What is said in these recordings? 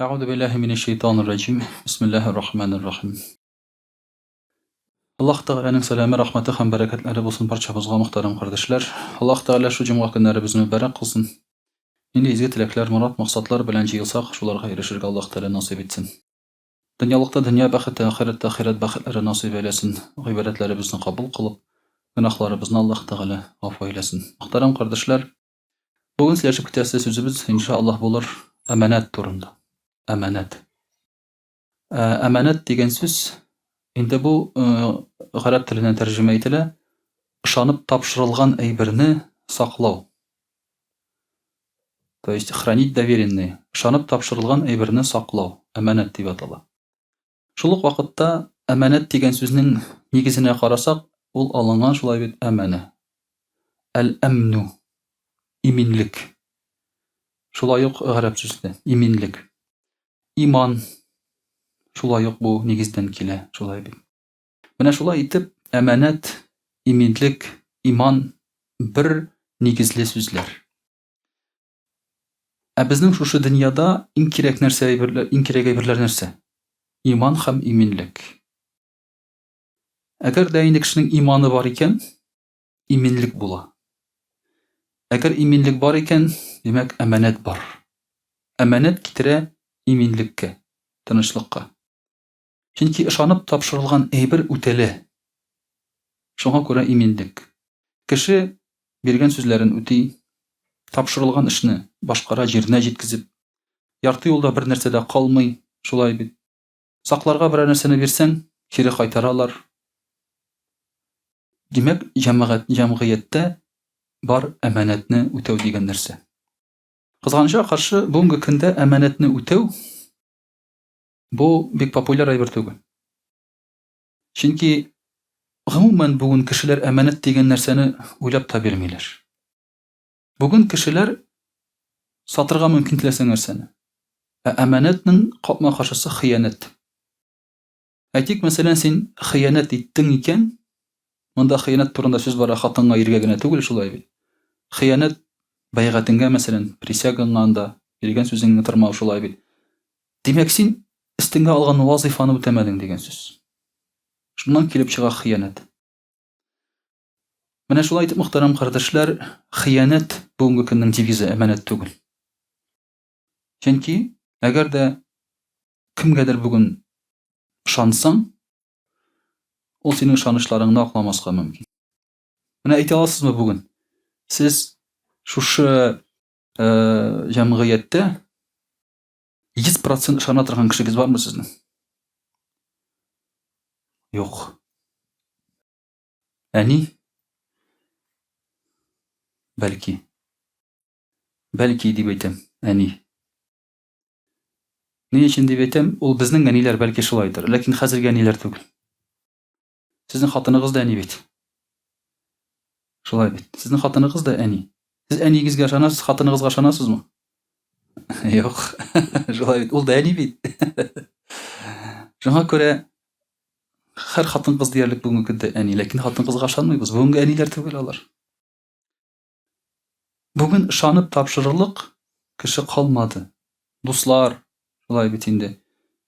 أعوذ بالله من الشيطان الرجيم. بسم الله الرحمن الرحيم. Alloh taolaning salami, rahmati ham barakatlari bo'lsin barchamizga muhtaram qardoshlar. Alloh taolo shu juma kunlarimizni muborak qilsin. Endi ezgu tilaklar, murod, maqsadlar bilan jiyilsak, shularga erishishga Alloh taolo nasib etsin. Dunyolikda dunyo baxti, oxiratda oxirat baxtlari nasib eylesin. G'iybatlarimizni qabul qilib, gunohlarimizni Alloh taolo afv eylesin. Muhtaram qardoshlar, bugun sizlarga kutasiz so'zimiz inshaalloh bo'lar amanat turunda. Amanat. Amanat degan so'z endi bu g'arab tilidan tarjima etilib, ishonib topshirilgan aybirni saqlov. То есть хранить доверенные. Ishonib topshirilgan aybirni saqlov, amanat deb ataladi. Шул ук вакытта amanat degan so'zning negizini qarasaq, ул алынган шулай бит amana. Al-amnu, iminlik. Шулай ук гәрәп сүзе, iminlik. Иман, шулай ук бу нигездән килә, шулай бит. Менә шулай итеп, amanat, iminlik, иман бер нигезле сүзләр. Безнең шушы дөньяда иң кирәк нәрсә, иң кирәк әйберләр нәрсә? Иман һәм иминлек. Әгәр дә инде кешенең иманы бар икән, иминлек була. Әгәр иминлек бар икән, димәк amanat бар. Amanat китерә иминлеккә, тынычлыкка. Чөнки ышанып тапшырылган әйбер үтәлә. Шуңа күрә иминлек. Кеше биргән сүзләрен үти, тапшырылган эшне башкара җиренә җиткезеп, ярты юлда бер нәрсәдә калмый, шулай бит. Сакларга бер нәрсәне бирсәң, кире кайтаралар. Димәк, җәмгыятьтә бар amanatны үтәү дигән нәрсә. Кызганычка каршы, бүгенге көндә amanatны үтәү бу бик популяр әйбер түгел. Чөнки гомумән бүген кешеләр amanat дигән нәрсәне уйлап та бирмиләр. Бүген кешеләр сатырга мөмкин теләсә нәрсәне. Amanatның капма каршысы хыянат. Әйтик, мәсәлән, син хыянат иттең икән, монда хыянат турында сүз бара, хатынга иргә генә түгел, шулай бит. Хыянат байгатыңга, мәсәлән, присягаңда биргән сүзеңне тормау, шулай бит. Димәк, син истеңгә алган вазифаны үтәмәдең дигән сүз. Шуннан килеп чыга хыянат. Менә шулай итеп, мөхтәрәм кардәшләр, хыянат бүгенге көннең девизы, amanat түгел. Чөнки әгәр дә кемгәдер бүген ышансаң, ул синең ышанышларыңны акламаска мөмкин. Менә әйтә аласызмы бүген? Сез шушы җәмгыятьтә 100% ышана торган кешегез бармы сезнең? Юк. Әни? Бәлки. Бәлки дип әйтәм, әни. Ни өчен дип әйтәм? Ул безнең әниләр бәлки шулайдыр, ләкин хәзерге әниләр түгел. Сезнең хатыныгыз да әни бит. Шулай бит. Сезнең хатыныгыз да әни. Сез әнигезгә ышанасыз, хатыныгызга ышанасызмы? Юк. Шулай бит. Ул да әни бит. Шуңа күрә һәр хатын-кыз диярлек бүгенге көндә әни, ләкин хатын-кызга ышанмыйбыз. Бүгенге әниләр түгел алар. Бүген ышанып тапшырырлык кеше калмады. Дуслар, шулай бит инде.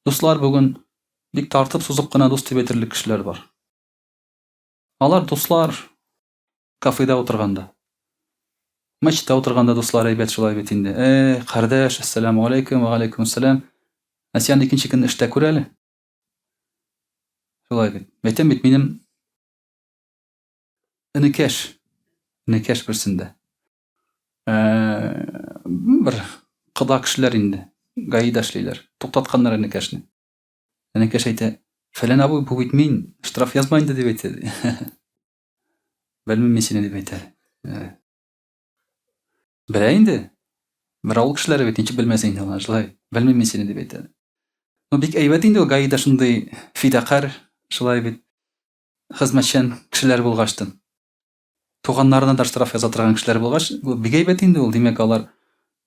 Дуслар бүген бик тартып сузып кына дус дип әйтерлек кешеләр бар. Алар дуслар кафеда утырганда, мәчеттә утырганда дуслар әйбәт, шулай бит инде. Кардәш, ассаламу алейкум, ва алейкум ассалам. Син икенче көн эштә күр әле. Шулай бит. Әйтәм бит, минем энекәш берсендә. Бер кыда кешеләр инде, гаида эшлиләр. Туктатканнар энекәшне. Энекәш әйтә, фәлән абый, бу бит мин, штраф язма инде дип әйтә. Белмим мин сине дип әйтә. Белә инде. Бер авыл кешеләре бит, ничек белмәс инде алар, шулай. Белмим мин сине дип әйтә. Бик әйбәт инде ул гаида шундый фидакар, шулай бит. Хезмәтчән кешеләр булгаштын. Туганнарына да штраф яза торган кешеләр булгач, бик әйбәт инде ул. Димәк, алар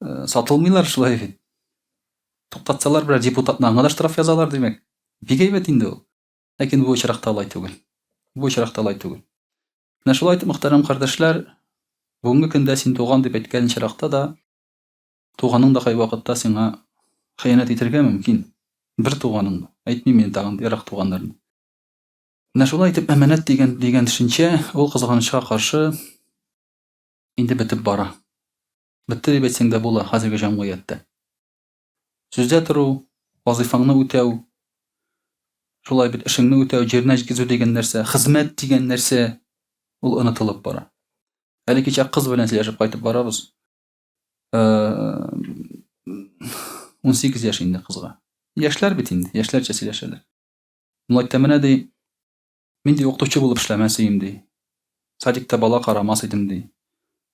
сатылмыйлар, шулай бит. Туктатсалар, бер депутатны аңа да штраф язалар, димәк. Бик әйбәт инде ул. Ләкин бу очракта алай түгел. Бу очракта алай түгел. Менә шулай итеп, мөхтәрәм кардәшләр, бүгенге көндә син туган дип әйткән чиракта да, туганың да кай вакытта сиңа хыянат итәргә мөмкин. Бер туганың, әйтмим мин тагын ерак туганнарны. Менә шулай итеп әманәт дигән төшенчә ул кызганычка каршы инде бетеп бара. Бетте дип әйтсәң дә була хәзерге җәмгыятьтә. Сүздә тору, вазифаңны үтәү, шулай бит эшеңне үтәү, җиренә җиткезү дигән нәрсә, хезмәт дигән нәрсә ул онытылып бара. Әле кичә кыз белән сөйләшеп кайтып барабыз. 18 яшь инде кызга. Яшьләр бит инде, яшьләрчә сөйләшәләр. Ул әйтә, менә ди, мин ди укытучы булып эшләмәс идем ди. Садикта бала карамас идем ди.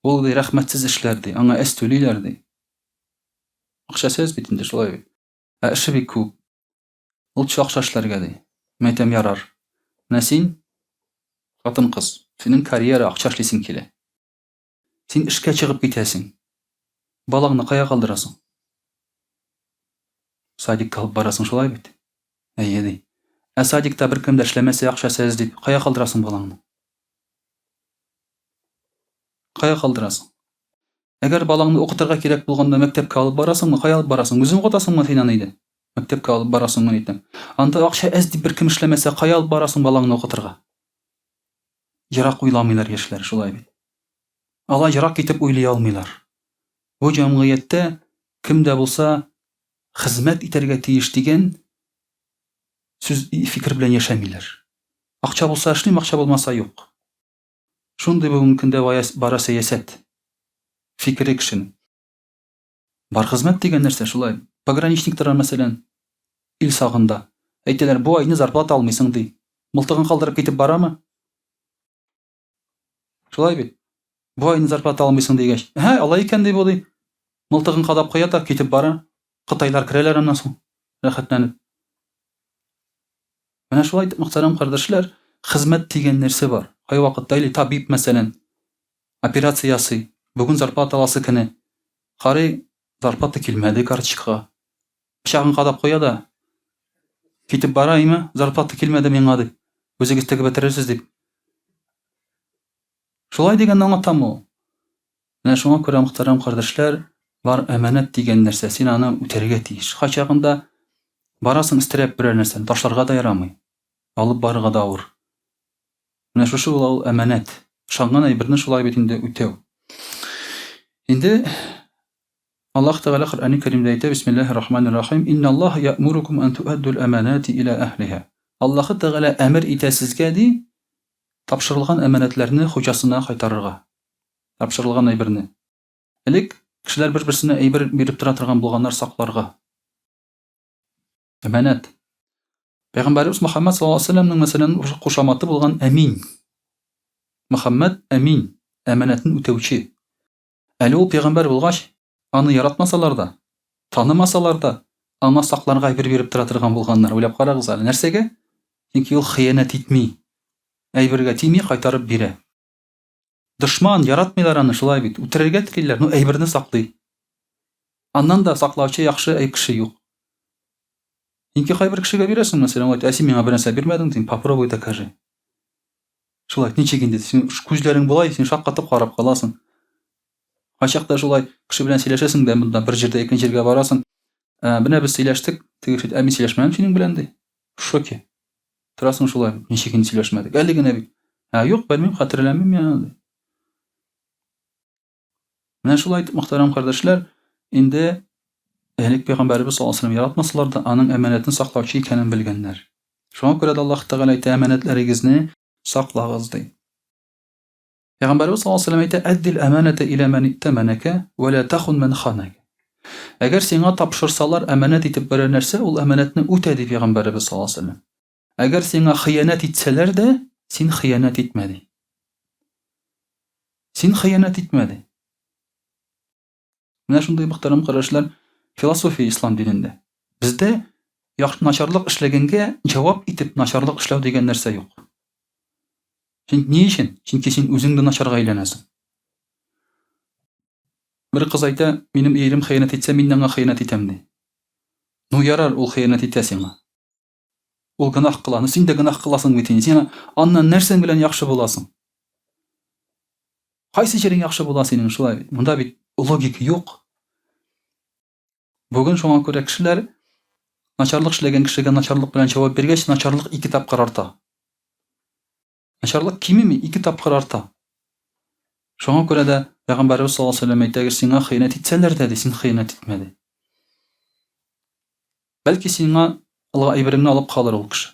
Ул ди рәхмәтсез эшләр ди, аңа әс түлиләр ди. Акчасыз бит инде шулай бит. Эше бик күп. Ул акча эшләргә ди. Мен әйтәм, ярар. Менә син хатын-кыз, синең карьера акча эшлисең килә. Син эшкә чыгып китәсең. Балаңны кая калдырасың? Садикка алып барасың шулай бит. Әйе ди. Садикта беркем дә эшләмәсә акчасыз дип, кая калдырасың балаңны? Кая калдырасың? Әгәр балаңны укытырга кирәк булганда мәктәпкә алып барасыңмы, кая алып барасың? Үзең укытасыңмы син аны иде? Мәктәпкә алып барасыңмы әйтәм. Анда акча әз дип беркем эшләмәсә, кая алып барасың балаңны укытырга? Ерак уйламыйлар яшьләр шулай бит. Алай ерак китеп уйлый алмыйлар. Бу җәмгыятьтә кемдә булса хезмәт итәргә тиеш дигән сүз фикер белән яшәмиләр. Акча булса эшлим, акча булмаса юк. Шундый бүгенге көндә бара сәясәт. Фикере кешенең. Бар хезмәт дигән нәрсә шулай. Пограничниктар мәсәлән ил сагында әйтәләр, бу айны зарплата алмыйсың ди. Мылтыгын калдырып китеп барамы? Шулай бит. Бу айны зарплата алмыйсың дигәч, алай икән ди бу ди. Мылтыгын кадап куя да китеп бара. Кытайлар керәләр аннан соң рәхәтләнеп. Менә шулай итеп, мөхтәрәм кардәшләр, хезмәт дигән нәрсә бар. Кай вакытта или табиб мәсәлән операция ясый. Бүген зарплата аласы көне. Карый, зарплата килмәде карточкага. Пычагын кадап куя да китеп бара име, зарплата килмәде миңа дип. Үзегез тегеп бетерерсез дип. Шулай дигән аңлатам ул. Менә шуңа күрә, мөхтәрәм кардәшләр, бар әманәт дигән нәрсә, син аны үтәргә тиеш. Кайчагында барасың истерәп берәр нәрсәне, ташларга да ярамый. Алып барырга да авыр. Менә шушы ул әманәт. Ышанган әйберне шулай бит инде үтәү. Инде Аллаһ Тәгалә Коръән Кәримдә әйтә, бисмиллаһир-рахманир-рахим, инналлаһа яъмурукум ан туадду ал-аманати иля әһлиһа. Аллаһ Тәгалә әмер итә сезгә ди, тапшырылган әманәтләрне хуҗасына кайтарырга. Тапшырылган әйберне. Элек кешеләр бер-берсенә әйбер биреп тора торган булганнар сакларга. Әманәт. Пәйгамбәрбез Мөхәммәд саллаллаһу алейһи ва сәлләмнең мәсәлән кушаматы булган әмин. Мөхәммәд әмин, әманәтне үтәүче. Әле ул пәйгамбәр булгач, аны яратмасалар да, танымасалар да, аңа сакларга әйбер биреп тора торган булганнар. Уйлап карагыз әле, нәрсәгә? Чөнки ул хыянат итми. Әйбергә тими, кайтарып бирә. Дошман яратмыйлар аны шулай бит. Үтерергә телиләр, әйберне саклый. Аннан да саклаучы яхшы кеше юк. Чөнки кайбер кешегә бирәсең, мәсәлән, әйт, син миңа бер нәрсә бирмәдең, син попробуй докажи. Шулай, ничек инде, син күзләрең булай, син шаккатып карап каласың. Кайчакта шулай кеше белән сөйләшәсең дә, монда бер җирдә икенче җиргә барасың. Менә без сөйләштек, теге мин сөйләшмәдем синең белән ди. Шоке. Торасың шулай, ничек инде сөйләшмәдек? Әле генә бит. Юк, белмим, хәтерләмим я. Менә шулай итеп, мөхтәрәм кардәшләр, инде элек пәйгамбәрбез саллаллаһу алейһи ва сәлләм яратмасалар да, аның әманәтен саклаучы икәнен белгәннәр. Шуңа күрә дә Аллаһ Тәгалә әйтә, әманәтләрегезне саклагыз ди. Пәйгамбәрбез саллаллаһу алейһи ва сәлләм әйтә, әддил әманәта иля ман иттаманака ва ла тахун ман ханака. Әгәр сиңа тапшырсалар әманәт итеп берәр нәрсә, ул әманәтне үтә ди пәйгамбәрбез саллаллаһу алейһи ва сәлләм. Әгәр сиңа хыянат итсәләр дә, син хыянат итмә ди. Син хыянат итмә ди. Менә шундый мөхтәрәм кардәшләр, философия ислам динендә. Бездә начарлык эшләгәнгә җавап итеп начарлык эшләү дигән нәрсә юк. Чөнки ни өчен? Чөнки син үзеңне начарга әйләнәсең. Бер кыз әйтә, минем ирем хыянат итсә, мин аңа хыянат итәм ди. Ну ярар, ул хыянат итә сиңа. Ул гынах кыла, син дә гынах кыласың бит инде. Син аннан нәрсәң белән яхшы буласың? Кайсы җирең яхшы була синең шулай? Монда бит логика юк. Бүген шуңа күрә кешеләр начарлык эшләгән кешегә начарлык белән җавап биргәч, начарлык 2 тапкыр арта. Начарлык кимими 2 тапкыр арта. Шуңа күрә дә Пәйгамбәрбез саллаллаһу алейһи ва сәлләм әйтә, сиңа хыянәт итсәләр дә, син хыянәт итмә ди. Бәлки сиңа әйбереңне алып калыр ул кеше.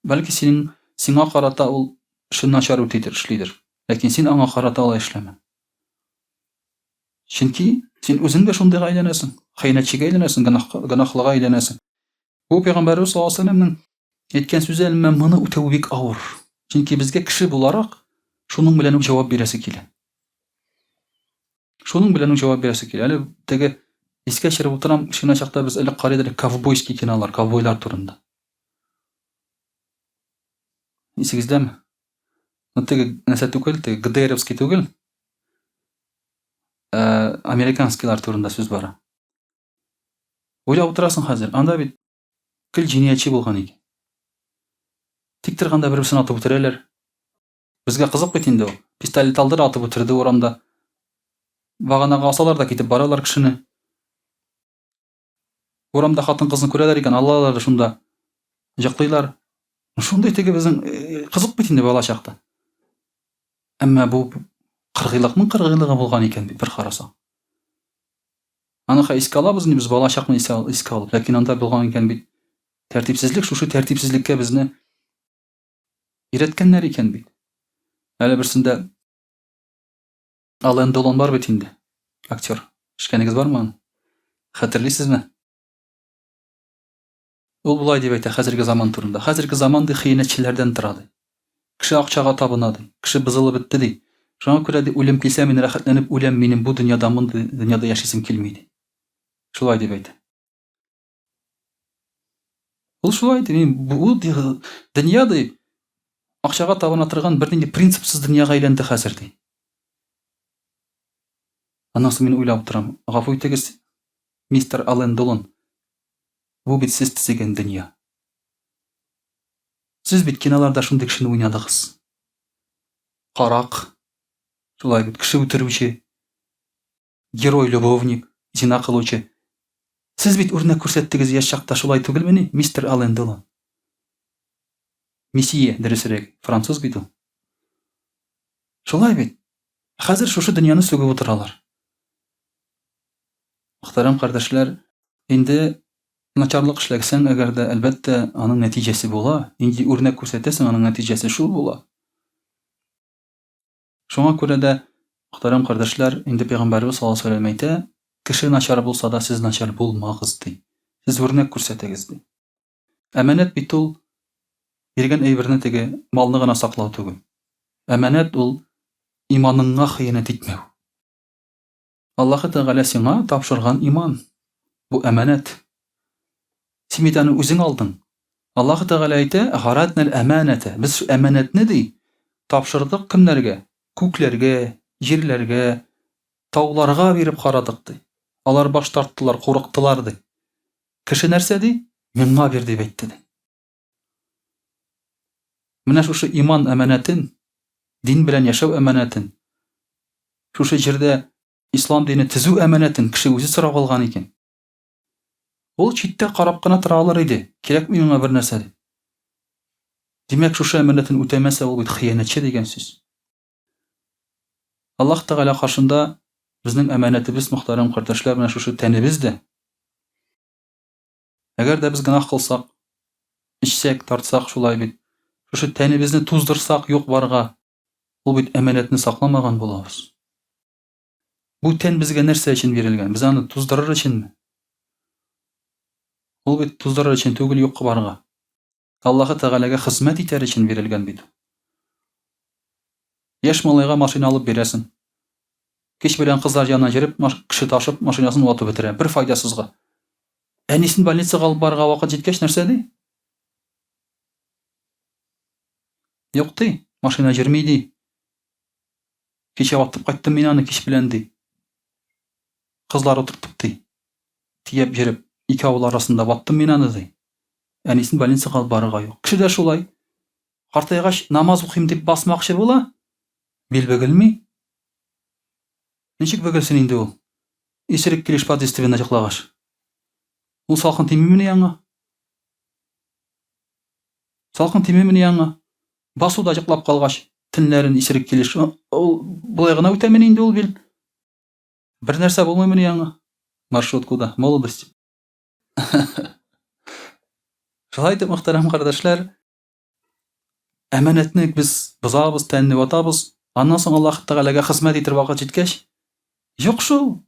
Бәлки сиңа карата ул эшен начар үтидер, эшлидер. Ләкин син аңа карата алай эшләмә. Чөнки син үзең дә шундый әйләнәсең, хыянәтчегә әйләнәсең, гөнаһлыга әйләнәсең. Бу Пәйгамбәрбез саллаллаһу алейһи ва сәлләмнең әйткән сүзе әлмә моны үтәү бик авыр. Чөнки безгә кеше буларак шуның белән үк җавап бирәсе килә. Шуның белән үк җавап бирәсе килә. Әле теге искә төшереп утырам, киченә чакта без элек карый идек ковбойский кинолар, ковбойлар турында. Исегездәме? Теге нәрсә түгел, теге ГДРовский түгел. Американскийлар турында сүз бара. Уйлап утырасың хәзер, анда бит кел җинаятьче булган икән. Тик торганда бер-берсен атып үтерәләр. Безгә кызык бит инде ул. Пистолет алдыр атып үтерде урамда. Баганага асалар да китеп баралар кешене. Урамда хатын-кызны күрәләр икән, алалар шунда җыклыйлар. Шундый теге безнең кызык бит инде бала чакта. Әмма бу 40 еллыгы булган икән бит бер карасаң. Аны искә алабыз инде без бала чакны искә алып, ләкин анда булган икән бит тәртипсезлек, шушы тәртипсезлеккә безне өйрәткәннәр икән бит. Әле берсендә Ален Делон бар бит инде. Актер. Эшкәнегез бармы аны? Хәтерлисезме? Ул булай дип әйтә хәзерге заман турында. Хәзерге заман ди хыянәтчеләрдән тора ди. Кеше акчага табына ди. Кеше бызылып бетте ди. Шуңа күрә ди үлем килсә мин рәхәтләнеп үләм, минем бу дөньяда мондый дөньяда яшисем килми ди. Шулай дип әйтә. Ул шулай ди, бу дөнья ди акчага табына торган бер нинди принципсыз дөньяга әйләнде хәзер ди. Аннан соң мин уйлап торам, гафу итегез, мистер Ален Делон. Бу бит сез төзегән дөнья. Сез бит киноларда шундый кешене уйнадыгыз. Карак, шулай бит кеше үтерүче, герой-любовник, зина кылучы. Сез бит үрнәк күрсәттегез яшь чакта, шулай түгелмени, мистер Ален Делон? Мессия, дөресрәк, француз бит ул. Шулай бит. Хәзер шушы дөньяны сүгеп утыралар. Мөхтәрәм кардәшләр, инде начарлык эшләсәң, әгәр дә әлбәттә аның нәтиҗәсе була. Инде үрнәк күрсәтәсең, аның нәтиҗәсе шул була. Шуңа күрә дә, мөхтәрәм кардәшләр, инде Пәйгамбәрбез саллаллаһу алейһи ва сәлләм әйтә, кеше начар булса да сез начар булмагыз ди. Сез үрнәк күрсәтегез ди. Әманәт бит ул биргән әйберне теге малны гына саклау түгел. Әманәт ул иманыңа хыянәт итмәү. Аллаһы Тәгалә сиңа тапшырган иман. Бу әманәт. Син бит аны үзең алдың. Аллаһы Тәгалә әйтә, "Гаратнал әманәте." Без шу әманәтне ди тапшырдык кемнәргә? Күкләргә, җирләргә, тауларга биреп карадык ди. Алар баш тарттылар, курыктылар ди. Кеше нәрсә ди? Миңа бир дип әйтте ди. Менә шушы иман әманәтен, дин белән яшәү әманәтен, шушы җирдә ислам дине төзү әманәтен кеше үзе сорап алган икән. Ул читтә карап кына тора алыр иде. Кирәкми миңа бер нәрсә ди. Димәк, шушы әманәтен үтәмәсә, ул бит хыянәтче дигән сүз. Аллаһ Тәгалә каршында безнең әманәтебез, мөхтәрәм кардәшләр, менә шушы тәнебез дә. Әгәр дә без гынах кылсак, ичсәк, тартсак, шулай бит, шушы тәнебезне туздырсак юк барга, ул бит әманәтне сакламаган булабыз. Бу тән безгә нәрсә өчен бирелгән? Без аны туздырыр өченме? Ул бит туздырыр өчен түгел, юк барга. Аллаһы Тәгаләгә хезмәт итәр өчен бирелгән бит. Яшь малайга машина алып бирәсең. Кич белән кызлар янына җиреп, кеше ташып, машинасын ватып бетерә, бер файдасызга. Әнисен больницага алып барга вакыт җиткәч нәрсә ди? Юк ди, машина җирми ди. Кичә ватып кайттым мин аны кич белән ди. Кызлар утыртып ди. Тиеп җиреп, ике авыл арасында ваттым мин аны ди. Әнисен больницага алып барырга юк. Кеше дә шулай. Картайгач намаз укыйм дип басмакчы була. Бил бөгелми. Ничек бөгелсен инде ул? Исерек килеш подъездына җыклагач. Ул салкын тимемени аңа? Салкын тимемени аңа? Басуда жыклап калгач, тинләрен исереп килеш, ул булай гына үтәмени инде ул бил. Бер нәрсә булмаймыни аңа? Маршрут куда? Молодость. Шулай итеп, мөхтәрәм кардәшләр, әманәтне без бозабыз, тәнне ватабыз. Аннан соң Аллаһ Тәгаләгә хезмәт итер вакыт җиткәч, юк шул.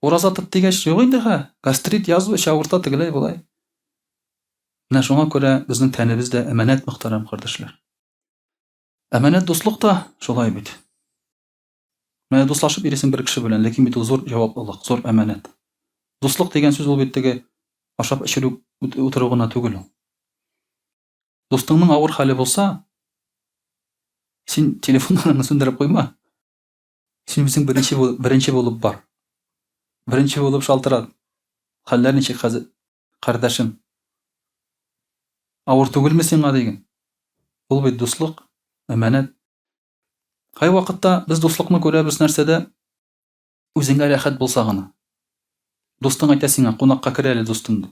Ураза тот дигәч, юк инде гастрит, язва, чавырта тегеләй булай. Менә шуңа күрә безнең тәнебез дә әманәт, мөхтәрәм кардәшләр. Әманәт дуслык та шулай бит. Менә дуслашып йөрисең бер кеше белән, ләкин бит ул зур җаваплылык, зур әманәт. Дуслык дигән сүз ул бит теге ашап эчерү утыру гына түгел ул. Дустыңның авыр хәле булса, син телефонны сүндереп куйма. Син безнең беренче булып бар. Беренче булып шалтырат. Хәлләр ничек хәзер, кардәшем? Авыр түгелме сиңа диген? Ул бит дуслык, әманәт. Кай вакытта без дуслыкны күрәбез нәрсәдә? Үзеңә рәхәт булса гына. Дустың әйтә сиңа, кунакка кер әле дустым.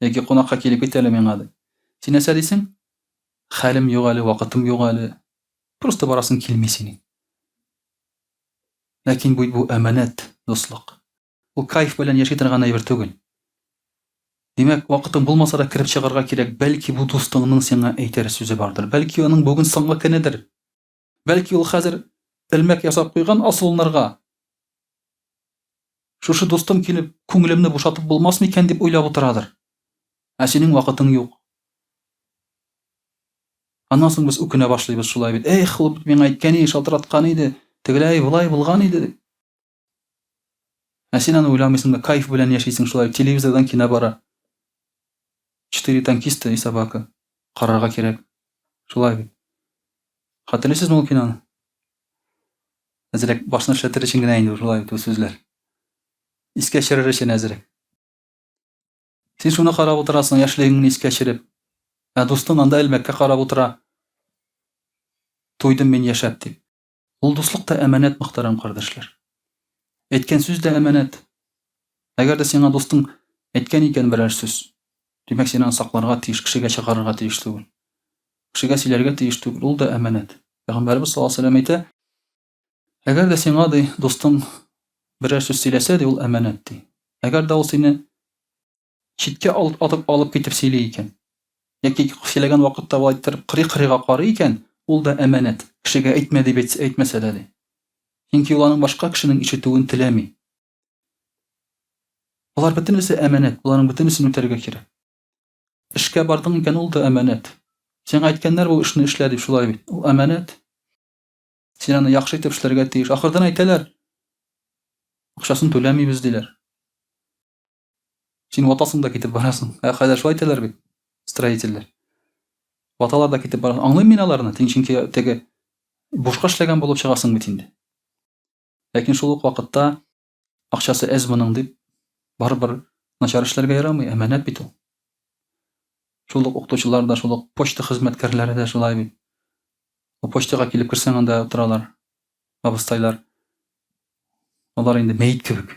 Яки кунакка килеп кит әле миңа ди. Син нәрсә дисең? Хәлем юк әле, вакытым юк әле. Просто барасың килми синең. Ләкин бу әманәт, дуслык. Ул кайф белән яши торган әйбер түгел. Димәк, вакытың булмаса да кирип чыгарга кирәк. Бәлки бу дустыңның сиңа әйтер сүзе бардыр. Бәлки аның бүген соңгы көнедер. Бәлки ул хәзер элмәк ясап куйган асылнарга. Шушы дустым килеп, күңелемне бушатып булмас микән дип уйлап утырадыр. Ә синең вакытың юк. Аннан соң без үкенә башлыйбыз шулай бит. Эх, ул миңа әйткән иде, шалтыраткан иде, тегеләй булай булган иде. Ә син аны уйламыйсың да кайф белән яшисең шулай. Телевизордан кино бара. 4 танкиста и собака. Карарга кирәк. Шулай бит. Хәтерлисезме ул киноны? Әзрәк башны эшләтер өчен генә инде шулай бит ул сүзләр. Искә төшерер өчен әзрәк. Син шуны карап утырасың, яшьлегеңне искә төшереп. Ә дустың анда элмәккә карап утыра. Туйдым мин яшәп дип. Ул дуслык та әманәт, мөхтәрәм кардәшләр. Әйткән сүз дә әманәт. Әгәр дә сиңа дустың әйткән икән берәр сүз, димәк син аны сакларга тиеш, кешегә чыгарырга тиеш түгел. Кешегә сөйләргә тиеш түгел, ул да әманәт. Пәйгамбәрбез саллаллаһу алейһи ва сәллям әйтә, әгәр дә сиңа ди дустың берәр сүз сөйләсә ди, ул әманәт ди. Әгәр дә ул сине читкә алып китеп сөйли икән, яки сөйләгән вакытта ул әйтеп кырый-кырыйга карый икән, ул да әманәт. Кешегә әйтмә дип әйтмәсә дә ди. Чөнки ул аның башка кешенең ишетүен теләми. Булар бөтенесе әманәт, буларның бөтенесен үтәргә кирәк. Эшкә бардың икән, ул да әманәт. Сиңа әйткәннәр бу эшне эшлә дип шулай бит. Ул әманәт. Син аны яхшы итеп эшләргә тиеш. Ахырдан әйтәләр, акчасын түләмибез диләр. Син ватасың да китеп барасың. Хәзер шулай әйтәләр бит. Строительләр. Ваталар да китеп барасың. Аңлыйм мин аларны. Чөнки теге бушка эшләгән булып чыгасың бит инде. Ләкин шул ук вакытта акчасы әз моның дип барыбер начар эшләргә ярамый. Әманәт бит ул. Шул ук укытучылар да, шул ук почта хезмәткәрләре дә шулай бит. Ул почтага килеп керсәң, анда утыралар. Абыстайлар. Алар инде мәйт кебек.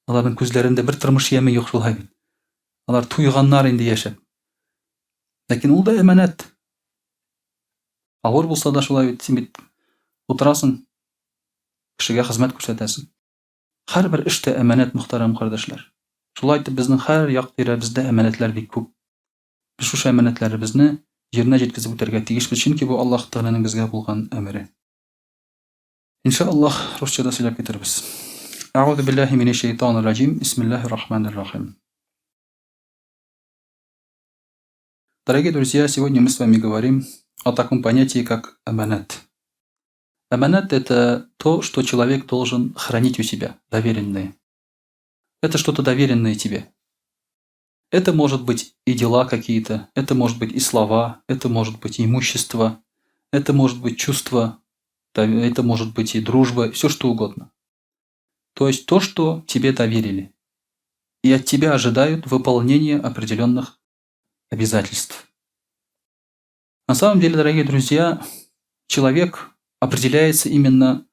Аларның күзләрендә бер тормыш яме юк шулай бит. Алар туйганнар инде яшәп. Ләкин ул да әманәт. Авыр булса да шулай бит, син бит утырасың, кешегә хезмәт күрсәтәсең. Һәрбер эштә әманәт, мөхтәрәм кардәшләр. Шулай итеп безнең һәр як тирәбездә әманәтләр бик күп. Без шушы әманәтләребезне җиренә җиткезеп үтәргә тиешбез, чөнки бу Аллаһ Тәгаләнең безгә булган әмере. Иншааллаһ, русчада сөйләп китербез. Аъузу биллаһи минеш шәйтанир раҗим. Бисмиллаһир рахманир рахим. Дорогие друзья, сегодня мы с вами говорим о таком понятии, как аманат. Аманат – это то, что человек должен хранить у себя, доверенное. Это что-то доверенное тебе. Это может быть и дела какие-то, это может быть и слова, это может быть и имущество, это может быть чувство, это может быть и дружба, все что угодно. То есть то, что тебе доверили. И от тебя ожидают выполнения определенных обязательств. На самом деле, дорогие друзья, человек определяется именно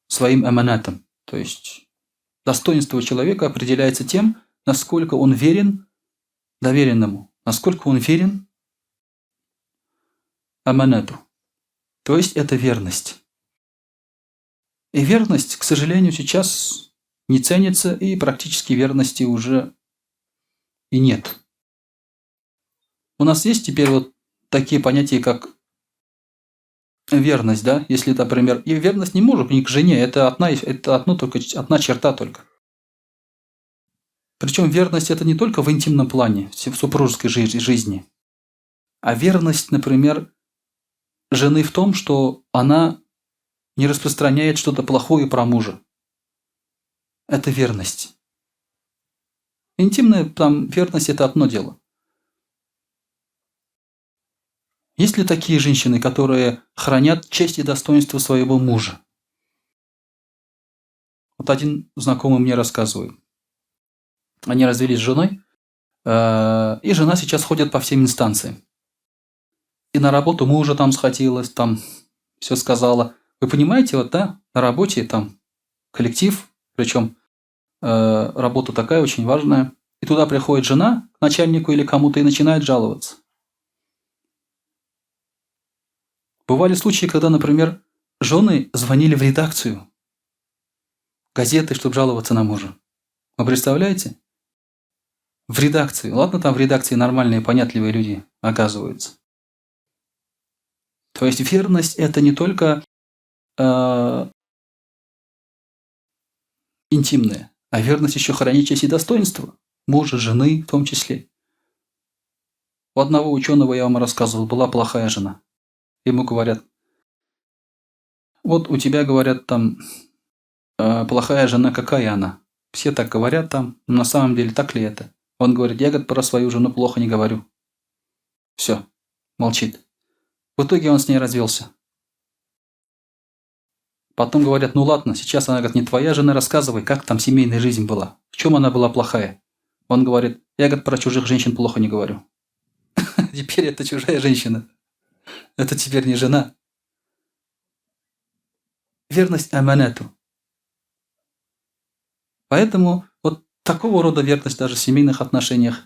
своим аманатом. То есть достоинство человека определяется тем, насколько он верен доверенному, насколько он верен аманату. То есть это верность. И верность, к сожалению, сейчас не ценится, и практически верности уже и нет. У нас есть теперь вот такие понятия, как верность, да? Если, например, и верность не мужу, не к жене, это одна черта только. Причем верность это не только в интимном плане, в супружеской жизни, а верность, например, жены в том, что она не распространяет что-то плохое про мужа. Это верность. Интимная там верность – это одно дело. Есть ли такие женщины, которые хранят честь и достоинство своего мужа? Вот один знакомый мне рассказывает. Они развелись с женой, и жена сейчас ходит по всем инстанциям. И на работу мужа там схватилась, там все сказала. Вы понимаете, вот, да, на работе там коллектив, причем работа такая очень важная, и туда приходит жена к начальнику или кому-то и начинает жаловаться. Бывали случаи, когда, например, жены звонили в редакцию газеты, чтобы жаловаться на мужа. Вы представляете? В редакции. Ладно, там в редакции нормальные, понятливые люди оказываются. То есть верность – это не только интимная, а верность еще хранить честь и достоинство мужа, жены в том числе. У одного ученого, я вам рассказывал, была плохая жена. Ему говорят, вот у тебя, говорят, там плохая жена, какая она? Все так говорят там, но на самом деле так ли это? Он говорит, я, говорит, про свою жену плохо не говорю. Все, молчит. В итоге он с ней развелся. Потом говорят, ну ладно, сейчас она, говорит, не твоя жена, рассказывай, как там семейная жизнь была. В чем она была плохая? Он говорит, я, говорит, про чужих женщин плохо не говорю. Теперь это чужая женщина. Это теперь не жена. Верность аманату. Поэтому вот такого рода верность даже в семейных отношениях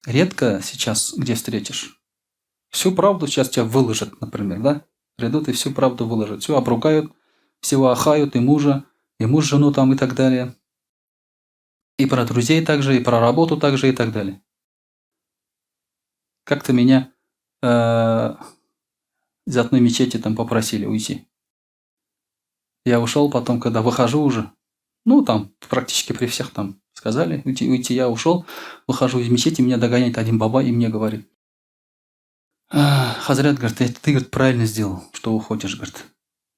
редко сейчас где встретишь. Всю правду сейчас тебя выложат, например, да? Придут и всю правду выложат. Все обругают, всего охают, и мужа, и муж жену там и так далее. И про друзей также, и про работу также и так далее. Как-то меня из одной мечети там попросили уйти. Я ушел потом, когда выхожу уже, ну там практически при всех там сказали уйти, я ушел, выхожу из мечети, меня догоняет один баба и мне говорит, Хазрят, говорит, ты, говорит, правильно сделал, что уходишь, говорит.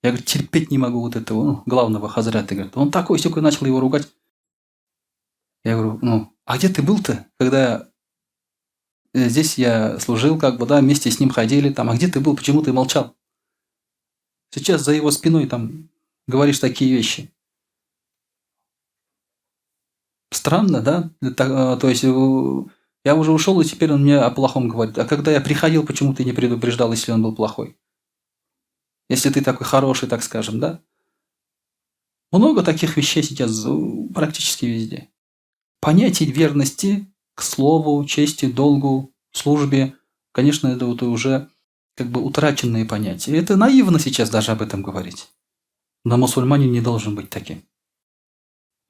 Я, говорит, терпеть не могу вот этого, главного Хазрята, говорит. Он такой, сякой, начал его ругать. Я говорю, а где ты был-то, когда здесь я служил, как бы, да, вместе с ним ходили, там, а где ты был, почему ты молчал? Сейчас за его спиной там говоришь такие вещи. Странно, да? То есть я уже ушел, и теперь он мне о плохом говорит. А когда я приходил, почему ты не предупреждал, если он был плохой? Если ты такой хороший, так скажем, да? Много таких вещей сейчас практически везде. Понятие верности к слову, чести, долгу, службе, конечно, это вот уже как бы утраченные понятия. Это наивно сейчас даже об этом говорить. Но мусульманин не должен быть таким.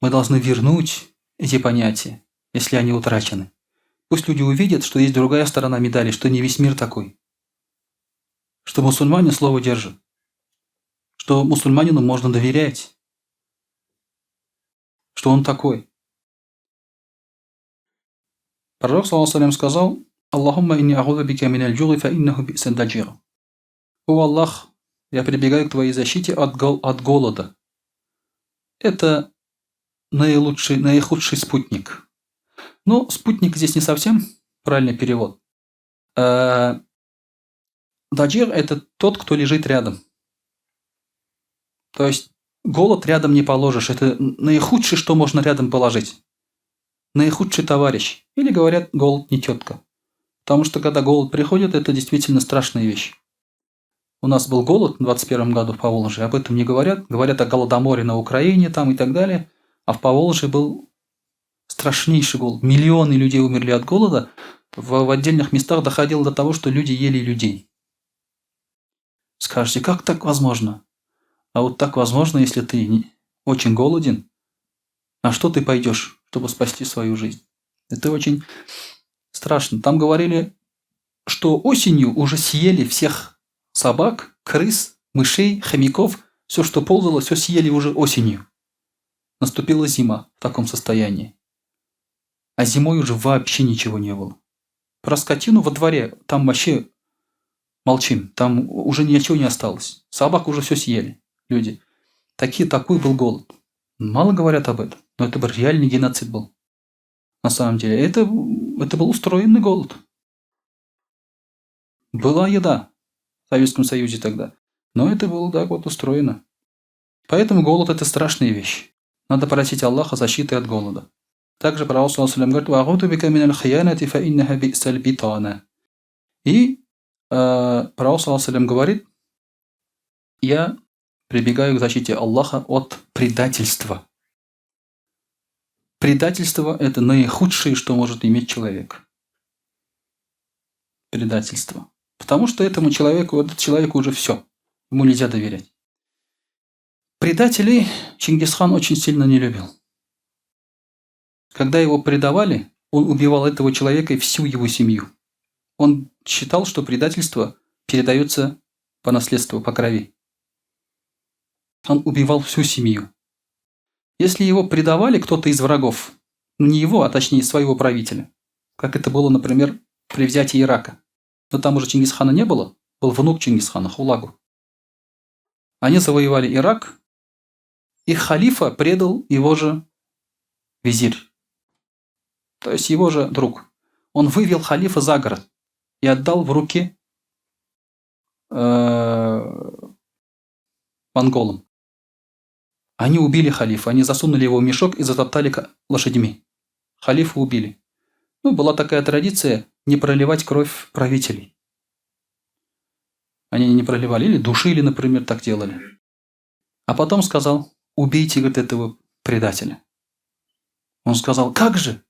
Мы должны вернуть эти понятия, если они утрачены. Пусть люди увидят, что есть другая сторона медали, что не весь мир такой. Что мусульманин слово держит. Что мусульманину можно доверять. Что он такой. Пророк, саллаллаху сказал, «Аллахумма инни а'удhu бика миналь джуги фа иннаху би'сан даджир». О Аллах, я прибегаю к твоей защите от голода. Это наихудший спутник. Но спутник здесь не совсем правильный перевод. Даджир – это тот, кто лежит рядом. То есть голод рядом не положишь. Это наихудший, что можно рядом положить. Наихудший товарищ. Или говорят, голод не тетка. Потому что когда голод приходит, это действительно страшная вещь. У нас был голод в 21 году в Поволжье, об этом не говорят. Говорят о голодоморе на Украине там и так далее. А в Поволжье был страшнейший голод. Миллионы людей умерли от голода. В отдельных местах доходило до того, что люди ели людей. Скажете, как так возможно? А вот так возможно, если ты очень голоден. На что ты пойдешь, чтобы спасти свою жизнь? Это очень страшно. Там говорили, что осенью уже съели всех собак, крыс, мышей, хомяков. Все, что ползало, все съели уже осенью. Наступила зима в таком состоянии. А зимой уже вообще ничего не было. Про скотину во дворе там вообще молчим. Там уже ничего не осталось. Собак уже все съели люди. Такой был голод. Мало говорят об этом, но это был реальный геноцид был. На самом деле, это был устроенный голод. Была еда в Советском Союзе тогда, но это было так вот устроено. Поэтому голод – это страшная вещь. Надо просить Аллаха защиты от голода. Также пророк говорит: «Вагуду бика миналь хиянати фа иннаха би'саль битана». И пророк говорит: «Я прибегаю к защите Аллаха от предательства». Предательство – это наихудшее, что может иметь человек. Предательство. Потому что этому человеку уже все. Ему нельзя доверять. Предателей Чингисхан очень сильно не любил. Когда его предавали, он убивал этого человека и всю его семью. Он считал, что предательство передается по наследству, по крови. Он убивал всю семью. Если его предавали кто-то из врагов, не его, а точнее своего правителя, как это было, например, при взятии Ирака, но там уже Чингисхана не было, был внук Чингисхана, Хулагу. Они завоевали Ирак, и халифа предал его же визирь, то есть его же друг. Он вывел халифа за город и отдал в руки монголам. Они убили халифа, они засунули его в мешок и затоптали лошадьми. Халифа убили. Была такая традиция не проливать кровь правителей. Они не проливали, или душили, например, так делали. А потом сказал: убейте, говорит, этого предателя. Он сказал: как же?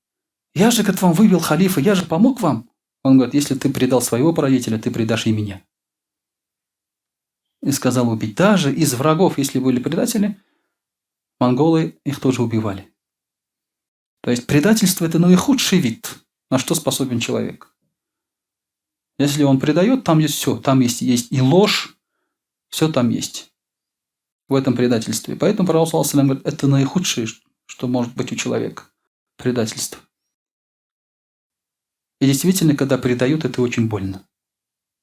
Я же, говорит, вам вывел халифа, я же помог вам. Он говорит: если ты предал своего правителя, ты предашь и меня. И сказал убить. Даже из врагов, если были предатели, монголы их тоже убивали. То есть предательство – это наихудший вид, на что способен человек. Если он предает, там есть все. Там есть и ложь, все там есть. В этом предательстве. Поэтому пророк говорит: это наихудшее, что может быть у человека. Предательство. И действительно, когда предают, это очень больно.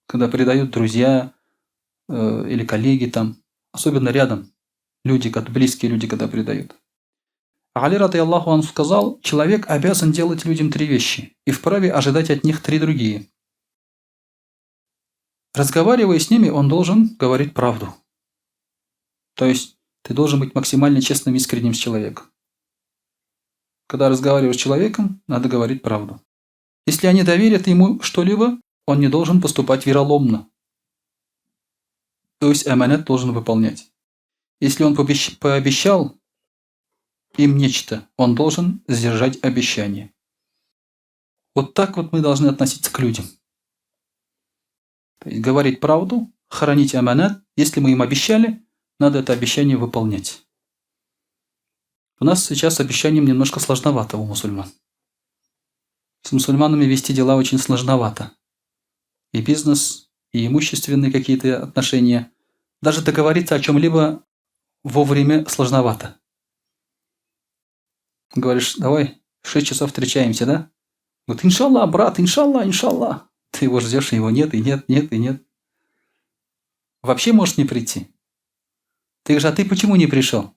Когда предают друзья или коллеги там, особенно рядом, люди, близкие люди, когда предают. Али радийаллаху анху сказал: человек обязан делать людям 3 вещи и вправе ожидать от них 3 другие. Разговаривая с ними, он должен говорить правду. То есть ты должен быть максимально честным и искренним с человеком. Когда разговариваешь с человеком, надо говорить правду. Если они доверят ему что-либо, он не должен поступать вероломно. То есть аманат должен выполнять. Если он пообещал им нечто, он должен сдержать обещание. Вот так вот мы должны относиться к людям. То есть говорить правду, хранить аманат. Если мы им обещали, надо это обещание выполнять. У нас сейчас с обещанием немножко сложновато у мусульман. С мусульманами вести дела очень сложновато. И бизнес, и имущественные какие-то отношения. Даже договориться о чем-либо вовремя сложновато. Говоришь: давай, в 6 часов встречаемся, да? Вот иншаллах, брат, иншаллах, иншаллах. Ты его ждешь, его нет, и нет, нет, и нет. Вообще можешь не прийти. Ты говоришь: а ты почему не пришел?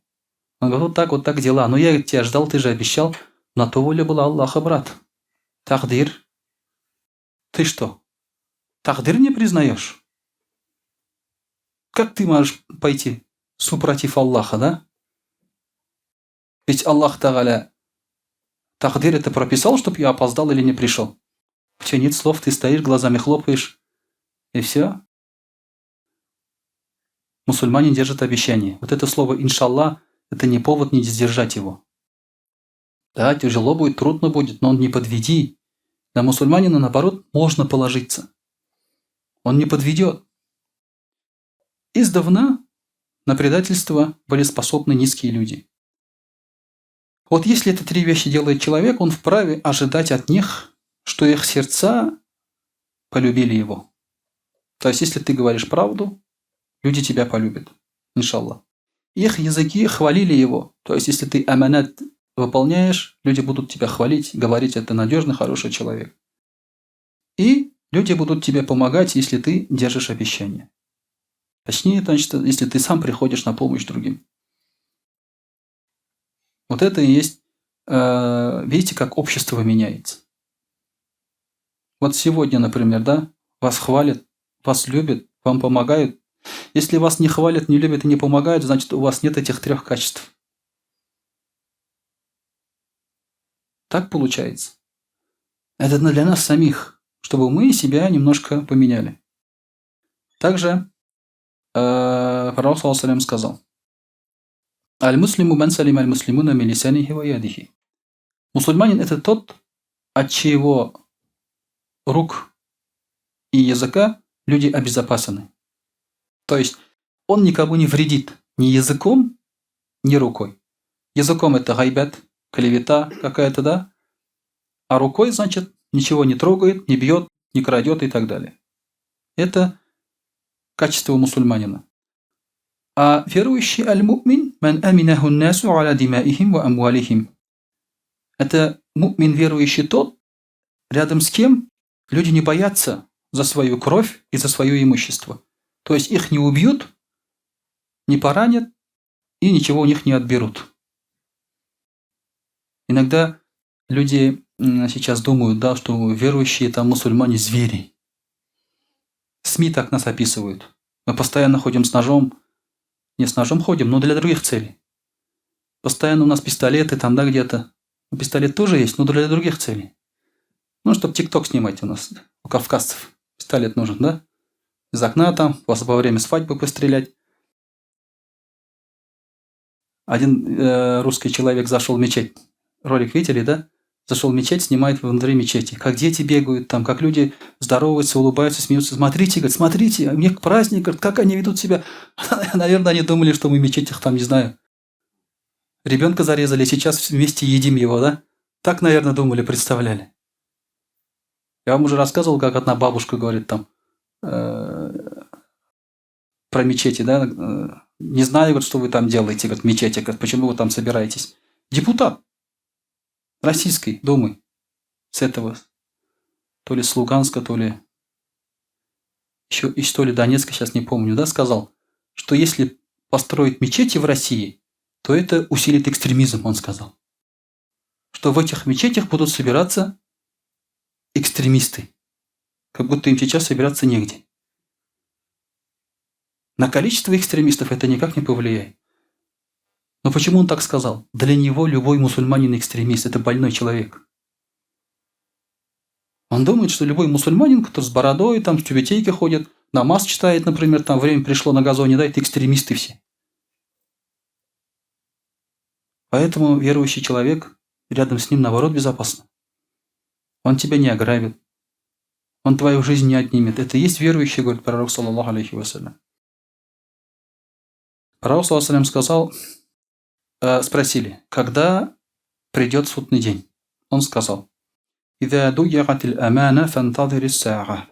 Он говорит: вот так дела. Но я тебя ждал, ты же обещал. На то воля была Аллаха, брат. Тахдир. Ты что? Тахдир не признаешь? Как ты можешь пойти супротив Аллаха, да? Ведь Аллах Тааля тахдир это прописал, чтобы я опоздал или не пришел. У тебя нет слов, ты стоишь, глазами хлопаешь, и все. Мусульмане держат обещание. Вот это слово иншаллах – это не повод не сдержать его. Да, тяжело будет, трудно будет, но не подведи. На мусульманина, наоборот, можно положиться. Он не подведет. Издавна на предательство были способны низкие люди. Вот если это 3 вещи делает человек, он вправе ожидать от них, что их сердца полюбили его. То есть, если ты говоришь правду, люди тебя полюбят, иншаллах. Их языки хвалили его. То есть, если ты аманат выполняешь, люди будут тебя хвалить, говорить, это надежный, хороший человек. И люди будут тебе помогать, если ты держишь обещания. Точнее, значит, если ты сам приходишь на помощь другим. Вот это и есть, видите, как общество меняется. Вот сегодня, например, да, вас хвалят, вас любят, вам помогают. Если вас не хвалят, не любят и не помогают, значит, у вас нет этих 3 качеств. Так получается. Это для нас самих, чтобы мы себя немножко поменяли. Также пророк саллаллаху алейхи сказал: «Аль-муслиму ман салима аль-муслимуна мин лисанихи ва ядихи». Мусульманин – это тот, от чьего рук и языка люди обезопасены. То есть он никому не вредит ни языком, ни рукой. Языком это гайбат, клевета какая-то, да? А рукой, значит, ничего не трогает, не бьет, не крадет и так далее. Это качество мусульманина. А верующий аль-му'мин ман аминаху насу аля димаихим ва амвалихим. Это му'мин, верующий тот, рядом с кем люди не боятся за свою кровь и за свое имущество. То есть их не убьют, не поранят и ничего у них не отберут. Иногда люди сейчас думают, да, что верующие там мусульмане звери. СМИ так нас описывают. Мы постоянно ходим с ножом. Не с ножом ходим, но для других целей. Постоянно у нас пистолеты там, да, где-то. Пистолет тоже есть, но для других целей. Ну, чтобы ТикТок снимать у нас. У кавказцев пистолет нужен, да? Из окна там, вас во время свадьбы пострелять. Один русский человек зашел в мечеть. Ролик видели, да? Зашел в мечеть, снимает внутри мечети. Как дети бегают там, как люди здороваются, улыбаются, смеются. Смотрите, говорит, смотрите, мне праздник, говорит, как они ведут себя. Наверное, они думали, что мы в мечетях там, не знаю. Ребенка зарезали, сейчас вместе едим его, да? Так, наверное, думали, представляли. Я вам уже рассказывал, как одна бабушка говорит там про мечети, да? Не знаю, говорит, что вы там делаете, говорит, в мечети, говорит, почему вы там собираетесь. Депутат Российской Думы с этого, то ли с Луганска, то ли еще и то ли Донецка, сейчас не помню, да, сказал, что если построить мечети в России, то это усилит экстремизм, он сказал. Что в этих мечетях будут собираться экстремисты. Как будто им сейчас собираться негде. На количество экстремистов это никак не повлияет. Но почему он так сказал? Для него любой мусульманин экстремист, это больной человек. Он думает, что любой мусульманин, который с бородой, там, в тюбетейке ходит, намаз читает, например, там время пришло на газоне, да, это экстремисты все. Поэтому верующий человек, рядом с ним, наоборот, безопасно. Он тебя не ограбит. Он твою жизнь не отнимет. Это и есть верующий, говорит пророк, саллаллаху алейхи вассалям. Пророк, саллаллаху алейхи сказал, спросили, когда придет судный день? Он сказал, «Иза дуйягат аль-амана фантазир ас-саа».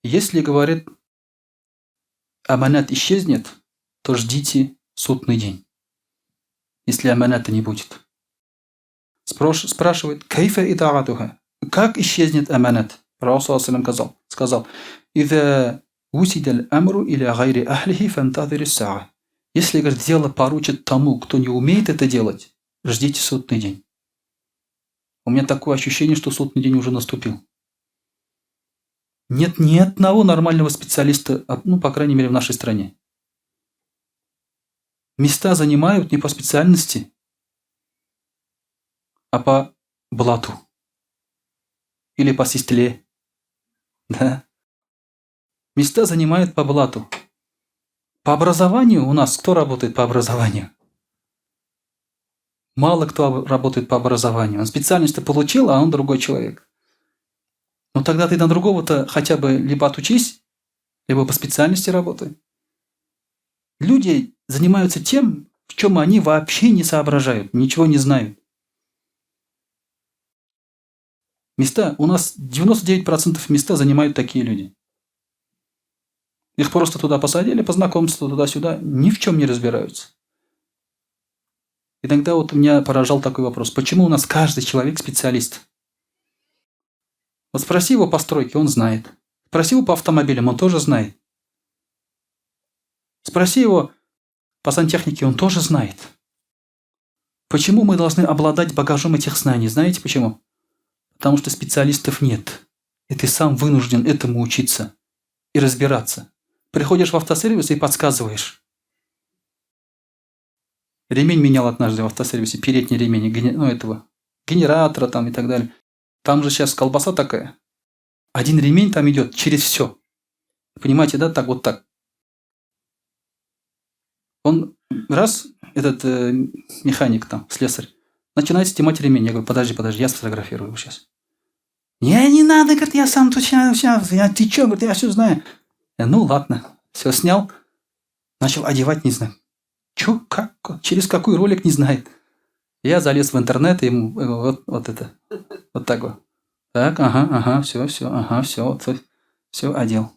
Если, говорит, аманат исчезнет, то ждите судный день, если аманата не будет. Спрашивает, «Кайфа идаатуха?» Как исчезнет аманат? Пророк сказал, «Иза усида аль-амру иля гайри ахлихи фантазир ас-саа». Если, говорит, дело поручат тому, кто не умеет это делать, ждите судный день. У меня такое ощущение, что судный день уже наступил. Нет ни одного нормального специалиста, ну, по крайней мере, в нашей стране. Места занимают не по специальности, а по блату. Или по систле. Да. Места занимают по блату. По образованию у нас кто работает по образованию? Мало кто работает по образованию. Он специальность-то получил, а он другой человек. Ну тогда ты на другого-то хотя бы либо отучись, либо по специальности работай. Люди занимаются тем, в чем они вообще не соображают, ничего не знают. Места, у нас 99% места занимают такие люди. Их просто туда посадили, по знакомству, туда-сюда, ни в чем не разбираются. Иногда вот меня поражал такой вопрос. Почему у нас каждый человек специалист? Вот спроси его по стройке, он знает. Спроси его по автомобилям, он тоже знает. Спроси его по сантехнике, он тоже знает. Почему мы должны обладать багажом этих знаний? Знаете почему? Потому что специалистов нет. И ты сам вынужден этому учиться и разбираться. Приходишь в автосервис и подсказываешь. Ремень менял однажды в автосервисе, передний ремень, генератора там и так далее. Там же сейчас колбаса такая. Один ремень там идет через все. Понимаете, да? Так вот так. Он раз, этот механик там, слесарь, начинает снимать ремень. Я говорю, подожди, я сфотографирую его сейчас. Не надо, говорит, я сам тут сейчас, ты чё, говорит, я все знаю. Ну ладно, все снял, начал одевать, не знаю. Чё, как, через какой ролик, не знает. Я залез в интернет, и ему вот так вот. Так, ага, все, одел.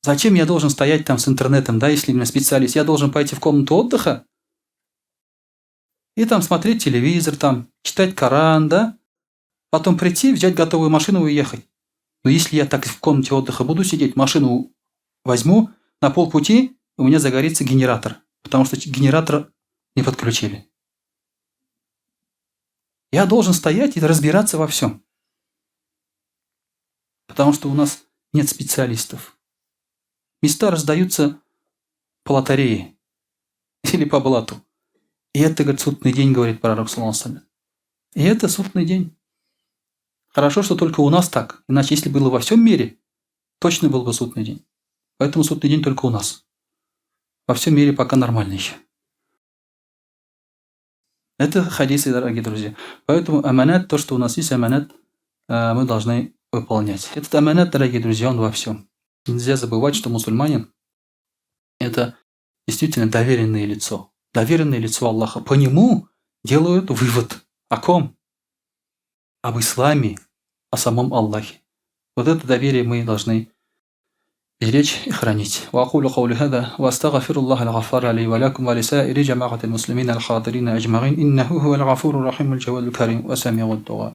Зачем я должен стоять там с интернетом, да, если у меня специалист? Я должен пойти в комнату отдыха и там смотреть телевизор, там, читать Коран, да? Потом прийти, взять готовую машину и уехать. Но если я так в комнате отдыха буду сидеть, машину возьму, на полпути у меня загорится генератор, потому что генератор не подключили. Я должен стоять и разбираться во всем. Потому что у нас нет специалистов. Места раздаются по лотерее или по блату. И это, говорит, судный день, говорит пророк, саллаллаху алейхи ва саллям. И это судный день. Хорошо, что только у нас так. Иначе, если было во всем мире, точно был бы судный день. Поэтому судный день только у нас. Во всем мире пока нормально еще. Это хадисы, дорогие друзья. Поэтому аманат, то, что у нас есть аманат, мы должны выполнять. Этот аманат, дорогие друзья, он во всем. Нельзя забывать, что мусульманин – это действительно доверенное лицо. Доверенное лицо Аллаха. По нему делают вывод. О ком? Об исламе, о самом Аллахе. Вот это доверие мы должны беречь и хранить. وأقول قولي هذا وأستغفر الله الغفار لي ولكم ولسائر جماعة المسلمين الحاضرين أجمعين إنه هو الغفور الرحيم الجواد الكريم وسميع الدعاء.